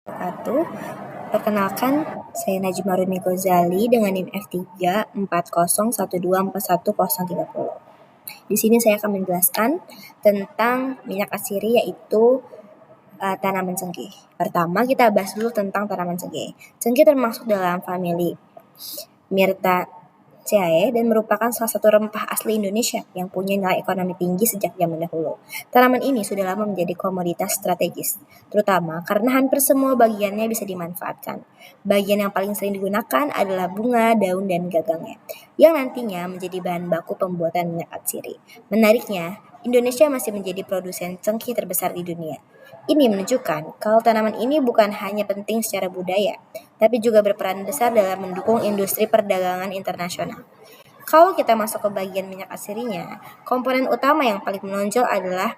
Wabarakatuh. Perkenalkan, saya Najma Runi Ghazali dengan NIM F3 4012414030. Di sini saya akan menjelaskan tentang minyak asiri, yaitu tanaman cengkeh. Pertama, kita bahas dulu tentang tanaman cengkeh. Cengkeh termasuk dalam famili Myrtaceae dan merupakan salah satu rempah asli Indonesia yang punya nilai ekonomi tinggi sejak zaman dahulu. Tanaman ini sudah lama menjadi komoditas strategis, terutama karena hampir semua bagiannya bisa dimanfaatkan. Bagian yang paling sering digunakan adalah bunga, daun, dan gagangnya, yang nantinya menjadi bahan baku pembuatan minyak atsiri. Menariknya, Indonesia masih menjadi produsen cengkeh terbesar di dunia. Ini menunjukkan kalau tanaman ini bukan hanya penting secara budaya, tapi juga berperan besar dalam mendukung industri perdagangan internasional. Kalau kita masuk ke bagian minyak asirinya, komponen utama yang paling menonjol adalah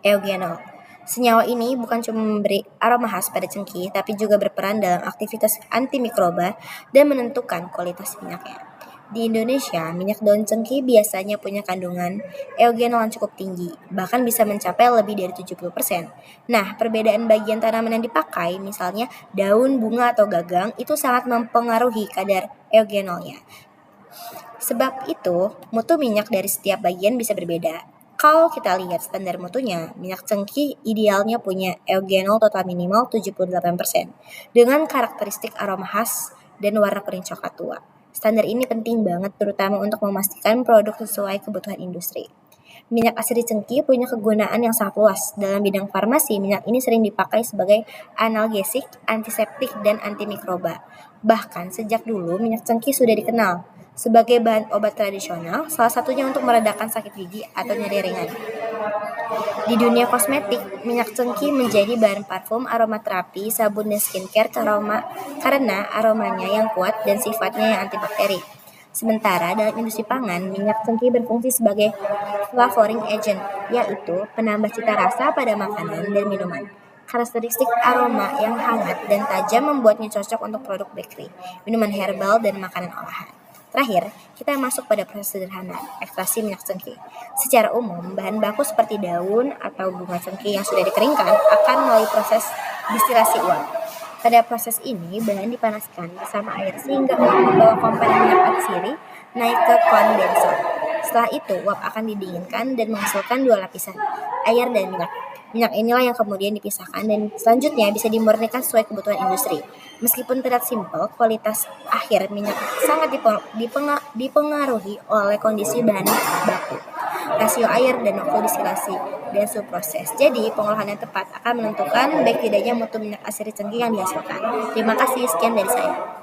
eugenol. Senyawa ini bukan cuma memberi aroma khas pada cengkeh, tapi juga berperan dalam aktivitas antimikroba dan menentukan kualitas minyaknya. Di Indonesia, minyak daun cengkeh biasanya punya kandungan eugenol yang cukup tinggi, bahkan bisa mencapai lebih dari 70%. Nah, perbedaan bagian tanaman yang dipakai, misalnya daun, bunga, atau gagang, itu sangat mempengaruhi kadar eugenolnya. Sebab itu, mutu minyak dari setiap bagian bisa berbeda. Kalau kita lihat standar mutunya, minyak cengkeh idealnya punya eugenol total minimal 78%, dengan karakteristik aroma khas dan warna kuning coklat tua. Standar ini penting banget terutama untuk memastikan produk sesuai kebutuhan industri. Minyak asiri cengkeh punya kegunaan yang sangat luas. Dalam bidang farmasi, minyak ini sering dipakai sebagai analgesik, antiseptik, dan antimikroba. Bahkan sejak dulu minyak cengkeh sudah dikenal sebagai bahan obat tradisional, salah satunya untuk meredakan sakit gigi atau nyeri ringan. Di dunia kosmetik, minyak cengkeh menjadi bahan parfum, aromaterapi, sabun, dan skincare karena aromanya yang kuat dan sifatnya yang antibakteri. Sementara dalam industri pangan, minyak cengkeh berfungsi sebagai flavoring agent, yaitu penambah cita rasa pada makanan dan minuman. Karakteristik aroma yang hangat dan tajam membuatnya cocok untuk produk bakery, minuman herbal, dan makanan olahan. Terakhir, kita masuk pada proses sederhana, ekstraksi minyak cengkeh. Secara umum, bahan baku seperti daun atau bunga cengkeh yang sudah dikeringkan akan melalui proses distilasi uap. Pada proses ini, bahan dipanaskan bersama air sehingga uap membawa komponen minyak atsiri naik ke kondensat. Setelah itu, uap akan didinginkan dan menghasilkan dua lapisan, air dan minyak. Minyak inilah yang kemudian dipisahkan dan selanjutnya bisa dimurnikan sesuai kebutuhan industri. Meskipun terlihat simpel, kualitas akhir minyak sangat dipengaruhi oleh kondisi bahan baku, rasio air dan waktu distilasi dan suhu proses. Jadi, pengolahan yang tepat akan menentukan baik tidaknya mutu minyak asiri cengkeh yang dihasilkan. Terima kasih, sekian dari saya.